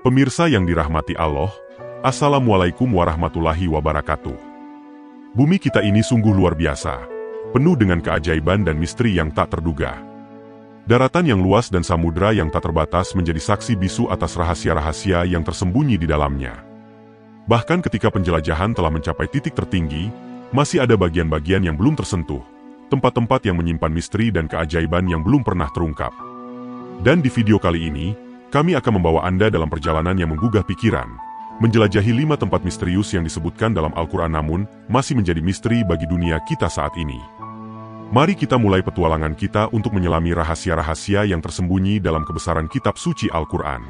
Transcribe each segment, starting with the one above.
Pemirsa yang dirahmati Allah, Assalamualaikum warahmatullahi wabarakatuh. Bumi kita ini sungguh luar biasa, penuh dengan keajaiban dan misteri yang tak terduga. Daratan yang luas dan samudra yang tak terbatas menjadi saksi bisu atas rahasia-rahasia yang tersembunyi di dalamnya. Bahkan ketika penjelajahan telah mencapai titik tertinggi, masih ada bagian-bagian yang belum tersentuh, tempat-tempat yang menyimpan misteri dan keajaiban yang belum pernah terungkap. Dan di video kali ini, kami akan membawa Anda dalam perjalanan yang menggugah pikiran, menjelajahi 5 tempat misterius yang disebutkan dalam Al-Quran namun masih menjadi misteri bagi dunia kita saat ini. Mari kita mulai petualangan kita untuk menyelami rahasia-rahasia yang tersembunyi dalam kebesaran kitab suci Al-Quran.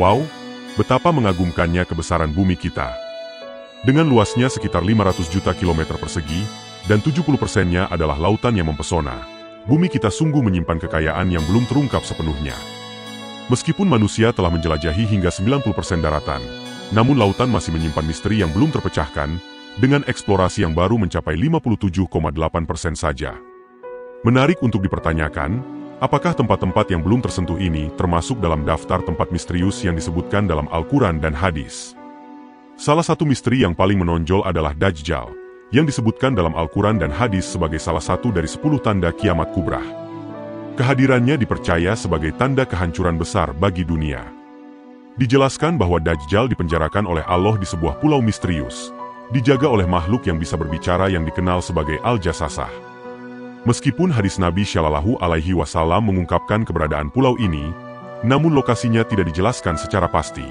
Wow, betapa mengagumkannya kebesaran bumi kita. Dengan luasnya sekitar 500 juta kilometer persegi, dan 70%-nya adalah lautan yang mempesona, bumi kita sungguh menyimpan kekayaan yang belum terungkap sepenuhnya. Meskipun manusia telah menjelajahi hingga 90% daratan, namun lautan masih menyimpan misteri yang belum terpecahkan, dengan eksplorasi yang baru mencapai 57,8% saja. Menarik untuk dipertanyakan, apakah tempat-tempat yang belum tersentuh ini termasuk dalam daftar tempat misterius yang disebutkan dalam Al-Quran dan hadis? Salah satu misteri yang paling menonjol adalah Dajjal, yang disebutkan dalam Al-Quran dan hadis sebagai salah satu dari 10 tanda kiamat kubrah. Kehadirannya dipercaya sebagai tanda kehancuran besar bagi dunia. Dijelaskan bahwa Dajjal dipenjarakan oleh Allah di sebuah pulau misterius, dijaga oleh makhluk yang bisa berbicara yang dikenal sebagai Al-Jassasah. Meskipun hadis Nabi Shallallahu Alaihi Wasallam mengungkapkan keberadaan pulau ini, namun lokasinya tidak dijelaskan secara pasti.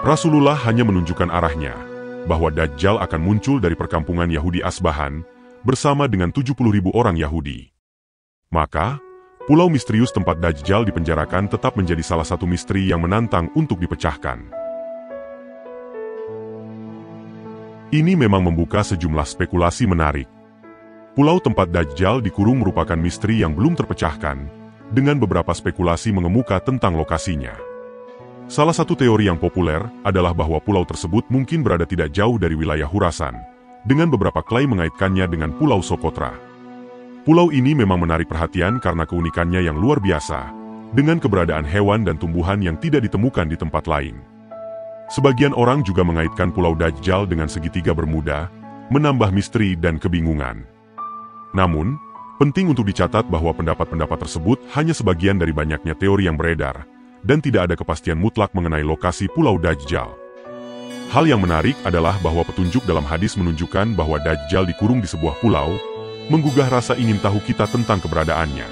Rasulullah hanya menunjukkan arahnya, bahwa Dajjal akan muncul dari perkampungan Yahudi Asbahan, bersama dengan 70.000 orang Yahudi. Maka, pulau misterius tempat Dajjal dipenjarakan tetap menjadi salah satu misteri yang menantang untuk dipecahkan. Ini memang membuka sejumlah spekulasi menarik. Pulau tempat Dajjal dikurung merupakan misteri yang belum terpecahkan, dengan beberapa spekulasi mengemuka tentang lokasinya. Salah satu teori yang populer adalah bahwa pulau tersebut mungkin berada tidak jauh dari wilayah Khurasan, dengan beberapa klaim mengaitkannya dengan Pulau Sokotra. Pulau ini memang menarik perhatian karena keunikannya yang luar biasa, dengan keberadaan hewan dan tumbuhan yang tidak ditemukan di tempat lain. Sebagian orang juga mengaitkan Pulau Dajjal dengan segitiga Bermuda, menambah misteri dan kebingungan. Namun, penting untuk dicatat bahwa pendapat-pendapat tersebut hanya sebagian dari banyaknya teori yang beredar, dan tidak ada kepastian mutlak mengenai lokasi Pulau Dajjal. Hal yang menarik adalah bahwa petunjuk dalam hadis menunjukkan bahwa Dajjal dikurung di sebuah pulau, menggugah rasa ingin tahu kita tentang keberadaannya.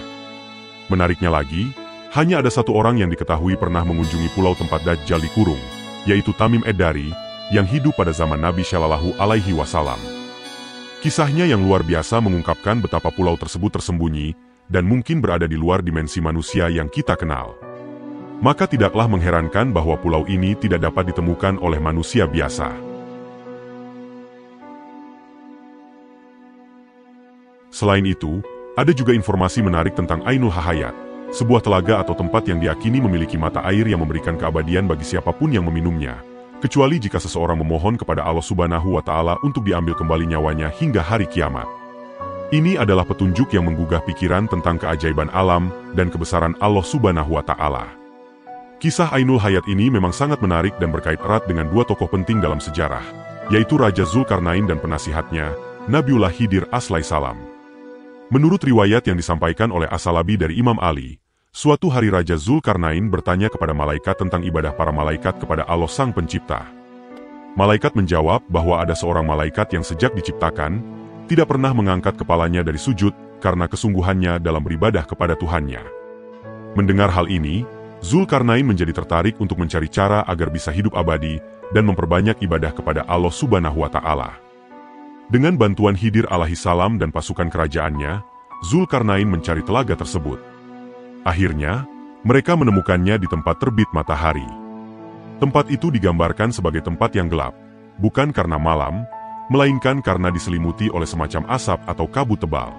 Menariknya lagi, hanya ada satu orang yang diketahui pernah mengunjungi pulau tempat Dajjal dikurung, yaitu Tamim Ad-Dari, yang hidup pada zaman Nabi Shallallahu Alaihi Wasallam. Kisahnya yang luar biasa mengungkapkan betapa pulau tersebut tersembunyi, dan mungkin berada di luar dimensi manusia yang kita kenal. Maka tidaklah mengherankan bahwa pulau ini tidak dapat ditemukan oleh manusia biasa. Selain itu, ada juga informasi menarik tentang Ainul Hahayat, sebuah telaga atau tempat yang diyakini memiliki mata air yang memberikan keabadian bagi siapapun yang meminumnya, kecuali jika seseorang memohon kepada Allah Subhanahu wa Ta'ala untuk diambil kembali nyawanya hingga hari kiamat. Ini adalah petunjuk yang menggugah pikiran tentang keajaiban alam dan kebesaran Allah Subhanahu wa Ta'ala. Kisah Ainul Hayat ini memang sangat menarik dan berkait erat dengan 2 tokoh penting dalam sejarah, yaitu Raja Zulkarnain dan penasihatnya, Nabiullah Khidir Alaihissalam. Menurut riwayat yang disampaikan oleh As-Salabi dari Imam Ali, suatu hari Raja Zulkarnain bertanya kepada malaikat tentang ibadah para malaikat kepada Allah Sang Pencipta. Malaikat menjawab bahwa ada seorang malaikat yang sejak diciptakan, tidak pernah mengangkat kepalanya dari sujud karena kesungguhannya dalam beribadah kepada Tuhannya. Mendengar hal ini, Zulkarnain menjadi tertarik untuk mencari cara agar bisa hidup abadi dan memperbanyak ibadah kepada Allah Subhanahu wa Ta'ala. Dengan bantuan Khidir Alaihissalam dan pasukan kerajaannya, Zulkarnain mencari telaga tersebut. Akhirnya, mereka menemukannya di tempat terbit matahari. Tempat itu digambarkan sebagai tempat yang gelap, bukan karena malam, melainkan karena diselimuti oleh semacam asap atau kabut tebal.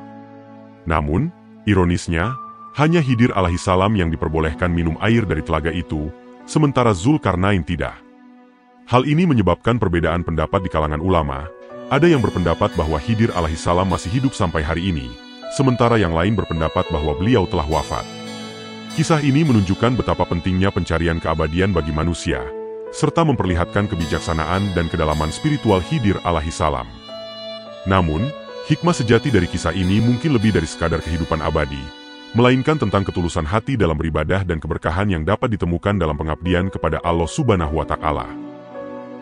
Namun, ironisnya, hanya Khidir Alaihissalam yang diperbolehkan minum air dari telaga itu, sementara Zulkarnain tidak. Hal ini menyebabkan perbedaan pendapat di kalangan ulama, Ada yang berpendapat bahwa Khidir alaihissalam masih hidup sampai hari ini, sementara yang lain berpendapat bahwa beliau telah wafat. Kisah ini menunjukkan betapa pentingnya pencarian keabadian bagi manusia, serta memperlihatkan kebijaksanaan dan kedalaman spiritual Khidir alaihissalam. Namun, hikmah sejati dari kisah ini mungkin lebih dari sekadar kehidupan abadi, melainkan tentang ketulusan hati dalam beribadah dan keberkahan yang dapat ditemukan dalam pengabdian kepada Allah Subhanahu wa Ta'ala.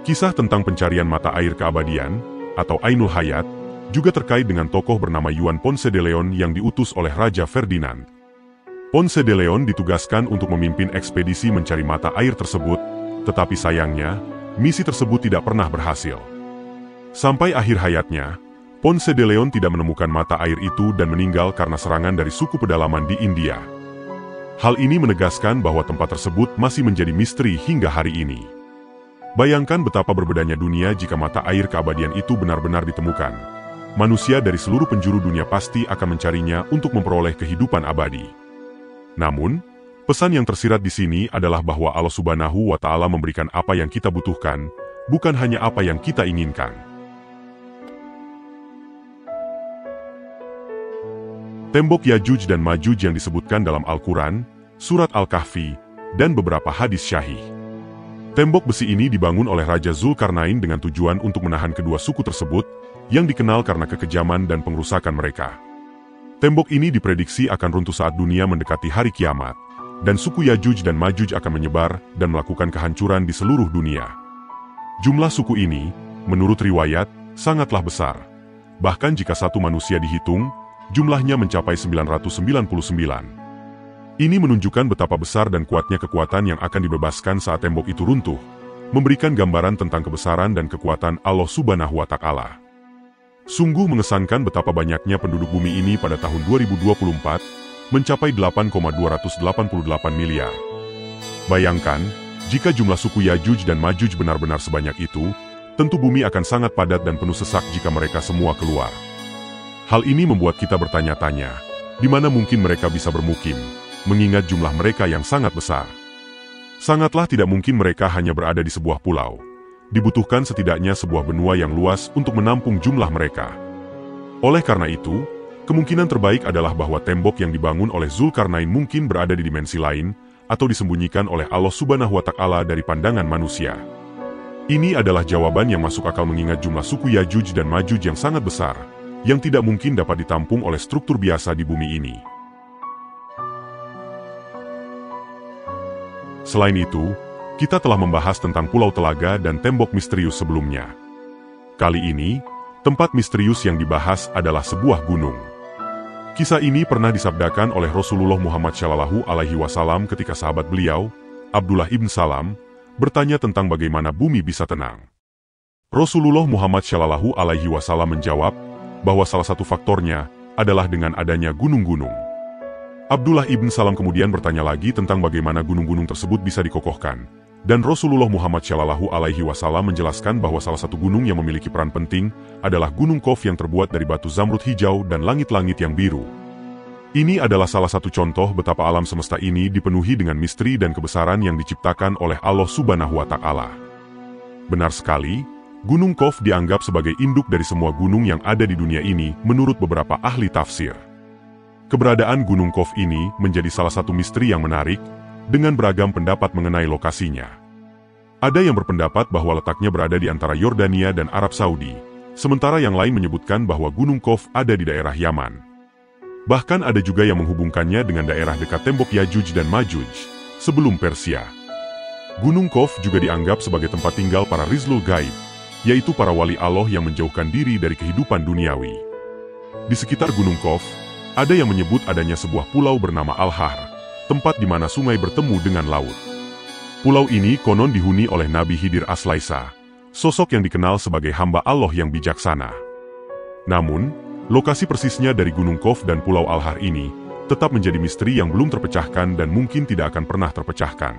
Kisah tentang pencarian mata air keabadian, atau Ainul Hayat, juga terkait dengan tokoh bernama Juan Ponce de Leon yang diutus oleh Raja Ferdinand. Ponce de Leon ditugaskan untuk memimpin ekspedisi mencari mata air tersebut, tetapi sayangnya, misi tersebut tidak pernah berhasil. Sampai akhir hayatnya, Ponce de Leon tidak menemukan mata air itu dan meninggal karena serangan dari suku pedalaman di India. Hal ini menegaskan bahwa tempat tersebut masih menjadi misteri hingga hari ini. Bayangkan betapa berbedanya dunia jika mata air keabadian itu benar-benar ditemukan. Manusia dari seluruh penjuru dunia pasti akan mencarinya untuk memperoleh kehidupan abadi. Namun, pesan yang tersirat di sini adalah bahwa Allah Subhanahu wa Ta'ala memberikan apa yang kita butuhkan, bukan hanya apa yang kita inginkan. Tembok Yajuj dan Majuj yang disebutkan dalam Al-Quran, Surat Al-Kahfi, dan beberapa hadis syahih. Tembok besi ini dibangun oleh Raja Zulkarnain dengan tujuan untuk menahan kedua suku tersebut, yang dikenal karena kekejaman dan pengrusakan mereka. Tembok ini diprediksi akan runtuh saat dunia mendekati hari kiamat, dan suku Yajuj dan Majuj akan menyebar dan melakukan kehancuran di seluruh dunia. Jumlah suku ini, menurut riwayat, sangatlah besar. Bahkan jika satu manusia dihitung, jumlahnya mencapai 999. Ini menunjukkan betapa besar dan kuatnya kekuatan yang akan dibebaskan saat tembok itu runtuh, memberikan gambaran tentang kebesaran dan kekuatan Allah Subhanahu wa Ta'ala. Sungguh mengesankan betapa banyaknya penduduk bumi ini pada tahun 2024, mencapai 8,288 miliar. Bayangkan, jika jumlah suku Yajuj dan Majuj benar-benar sebanyak itu, tentu bumi akan sangat padat dan penuh sesak jika mereka semua keluar. Hal ini membuat kita bertanya-tanya, di mana mungkin mereka bisa bermukim, mengingat jumlah mereka yang sangat besar. Sangatlah tidak mungkin mereka hanya berada di sebuah pulau. Dibutuhkan setidaknya sebuah benua yang luas untuk menampung jumlah mereka. Oleh karena itu, kemungkinan terbaik adalah bahwa tembok yang dibangun oleh Zulkarnain mungkin berada di dimensi lain, atau disembunyikan oleh Allah Subhanahu wa Ta'ala dari pandangan manusia. Ini adalah jawaban yang masuk akal mengingat jumlah suku Yajuj dan Majuj yang sangat besar, yang tidak mungkin dapat ditampung oleh struktur biasa di bumi ini. Selain itu, kita telah membahas tentang Pulau Telaga dan tembok misterius sebelumnya. Kali ini, tempat misterius yang dibahas adalah sebuah gunung. Kisah ini pernah disabdakan oleh Rasulullah Muhammad SAW ketika sahabat beliau, Abdullah ibn Salam, bertanya tentang bagaimana bumi bisa tenang. Rasulullah Muhammad SAW menjawab bahwa salah satu faktornya adalah dengan adanya gunung-gunung. Abdullah ibn Salam kemudian bertanya lagi tentang bagaimana gunung-gunung tersebut bisa dikokohkan. Dan Rasulullah Muhammad SAW menjelaskan bahwa salah satu gunung yang memiliki peran penting adalah Gunung Qaf yang terbuat dari batu zamrud hijau dan langit-langit yang biru. Ini adalah salah satu contoh betapa alam semesta ini dipenuhi dengan misteri dan kebesaran yang diciptakan oleh Allah Subhanahu wa Ta'ala. Benar sekali, Gunung Qaf dianggap sebagai induk dari semua gunung yang ada di dunia ini menurut beberapa ahli tafsir. Keberadaan Gunung Qaf ini menjadi salah satu misteri yang menarik, dengan beragam pendapat mengenai lokasinya. Ada yang berpendapat bahwa letaknya berada di antara Yordania dan Arab Saudi, sementara yang lain menyebutkan bahwa Gunung Qaf ada di daerah Yaman. Bahkan ada juga yang menghubungkannya dengan daerah dekat tembok Yajuj dan Majuj, sebelum Persia. Gunung Qaf juga dianggap sebagai tempat tinggal para Rizlul Gaib, yaitu para wali Allah yang menjauhkan diri dari kehidupan duniawi. Di sekitar Gunung Qaf, ada yang menyebut adanya sebuah pulau bernama Al-Har, tempat di mana sungai bertemu dengan laut. Pulau ini konon dihuni oleh Nabi Khidir Aslaisa, sosok yang dikenal sebagai hamba Allah yang bijaksana. Namun, lokasi persisnya dari Gunung Qaf dan Pulau Al-Har ini tetap menjadi misteri yang belum terpecahkan dan mungkin tidak akan pernah terpecahkan.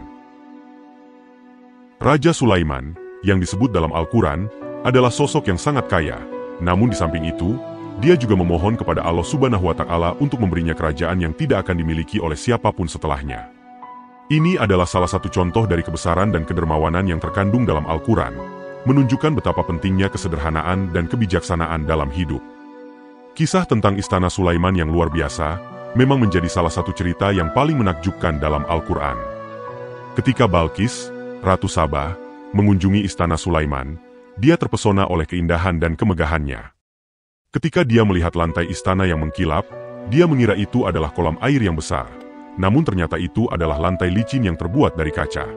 Raja Sulaiman, yang disebut dalam Al-Quran, adalah sosok yang sangat kaya, namun di samping itu, dia juga memohon kepada Allah Subhanahu wa Ta'ala untuk memberinya kerajaan yang tidak akan dimiliki oleh siapapun setelahnya. Ini adalah salah satu contoh dari kebesaran dan kedermawanan yang terkandung dalam Al-Quran, menunjukkan betapa pentingnya kesederhanaan dan kebijaksanaan dalam hidup. Kisah tentang Istana Sulaiman yang luar biasa memang menjadi salah satu cerita yang paling menakjubkan dalam Al-Quran. Ketika Balqis, Ratu Sabah, mengunjungi Istana Sulaiman, dia terpesona oleh keindahan dan kemegahannya. Ketika dia melihat lantai istana yang mengkilap, dia mengira itu adalah kolam air yang besar. Namun ternyata itu adalah lantai licin yang terbuat dari kaca.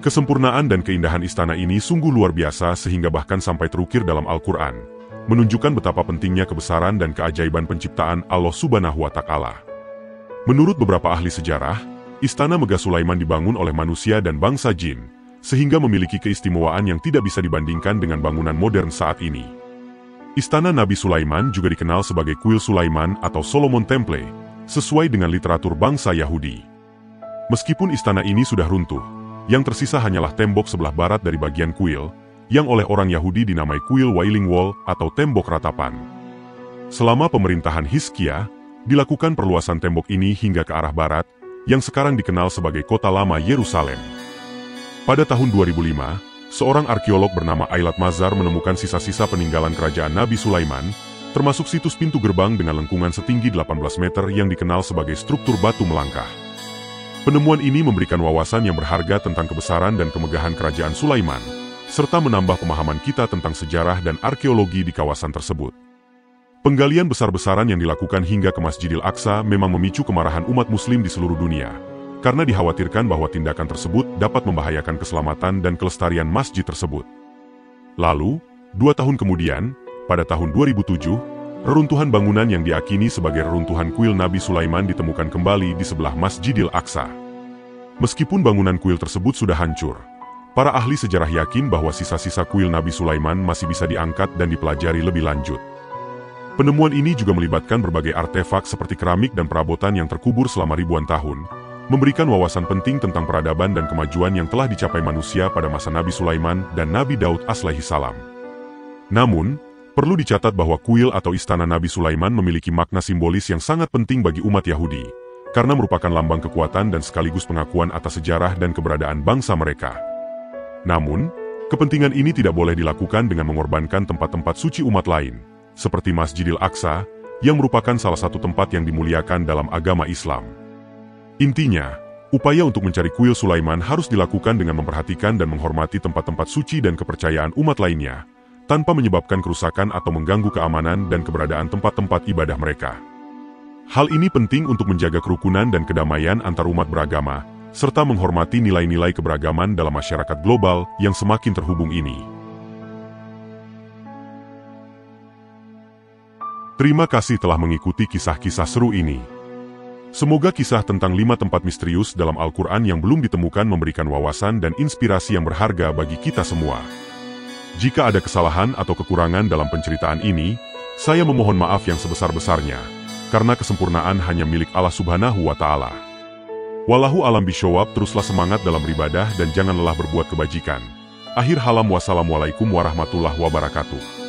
Kesempurnaan dan keindahan istana ini sungguh luar biasa sehingga bahkan sampai terukir dalam Al-Quran, menunjukkan betapa pentingnya kebesaran dan keajaiban penciptaan Allah Subhanahu wa Ta'ala. Menurut beberapa ahli sejarah, Istana Megah Sulaiman dibangun oleh manusia dan bangsa jin, sehingga memiliki keistimewaan yang tidak bisa dibandingkan dengan bangunan modern saat ini. Istana Nabi Sulaiman juga dikenal sebagai Kuil Sulaiman atau Solomon Temple, sesuai dengan literatur bangsa Yahudi. Meskipun istana ini sudah runtuh, yang tersisa hanyalah tembok sebelah barat dari bagian kuil, yang oleh orang Yahudi dinamai Kuil Wailing Wall atau tembok ratapan. Selama pemerintahan Hizkia, dilakukan perluasan tembok ini hingga ke arah barat, yang sekarang dikenal sebagai Kota Lama Yerusalem. Pada tahun 2005, seorang arkeolog bernama Eilat Mazar menemukan sisa-sisa peninggalan kerajaan Nabi Sulaiman, termasuk situs pintu gerbang dengan lengkungan setinggi 18 meter yang dikenal sebagai struktur batu melangkah. Penemuan ini memberikan wawasan yang berharga tentang kebesaran dan kemegahan kerajaan Sulaiman, serta menambah pemahaman kita tentang sejarah dan arkeologi di kawasan tersebut. Penggalian besar-besaran yang dilakukan hingga ke Masjidil Aqsa memang memicu kemarahan umat muslim di seluruh dunia, karena dikhawatirkan bahwa tindakan tersebut dapat membahayakan keselamatan dan kelestarian masjid tersebut. Lalu, 2 tahun kemudian, pada tahun 2007, reruntuhan bangunan yang diakini sebagai reruntuhan kuil Nabi Sulaiman ditemukan kembali di sebelah Masjidil Aqsa. Meskipun bangunan kuil tersebut sudah hancur, para ahli sejarah yakin bahwa sisa-sisa kuil Nabi Sulaiman masih bisa diangkat dan dipelajari lebih lanjut. Penemuan ini juga melibatkan berbagai artefak seperti keramik dan perabotan yang terkubur selama ribuan tahun, memberikan wawasan penting tentang peradaban dan kemajuan yang telah dicapai manusia pada masa Nabi Sulaiman dan Nabi Daud alaihi salam. Namun, perlu dicatat bahwa kuil atau istana Nabi Sulaiman memiliki makna simbolis yang sangat penting bagi umat Yahudi, karena merupakan lambang kekuatan dan sekaligus pengakuan atas sejarah dan keberadaan bangsa mereka. Namun, kepentingan ini tidak boleh dilakukan dengan mengorbankan tempat-tempat suci umat lain, seperti Masjidil Aqsa, yang merupakan salah satu tempat yang dimuliakan dalam agama Islam. Intinya, upaya untuk mencari kuil Sulaiman harus dilakukan dengan memperhatikan dan menghormati tempat-tempat suci dan kepercayaan umat lainnya, tanpa menyebabkan kerusakan atau mengganggu keamanan dan keberadaan tempat-tempat ibadah mereka. Hal ini penting untuk menjaga kerukunan dan kedamaian antar umat beragama, serta menghormati nilai-nilai keberagaman dalam masyarakat global yang semakin terhubung ini. Terima kasih telah mengikuti kisah-kisah seru ini. Semoga kisah tentang 5 tempat misterius dalam Al-Quran yang belum ditemukan memberikan wawasan dan inspirasi yang berharga bagi kita semua. Jika ada kesalahan atau kekurangan dalam penceritaan ini, saya memohon maaf yang sebesar-besarnya, karena kesempurnaan hanya milik Allah Subhanahu wa Ta'ala. Wallahu alam bisyawab, teruslah semangat dalam beribadah dan jangan lelah berbuat kebajikan. Akhir halam, wassalamualaikum warahmatullahi wabarakatuh.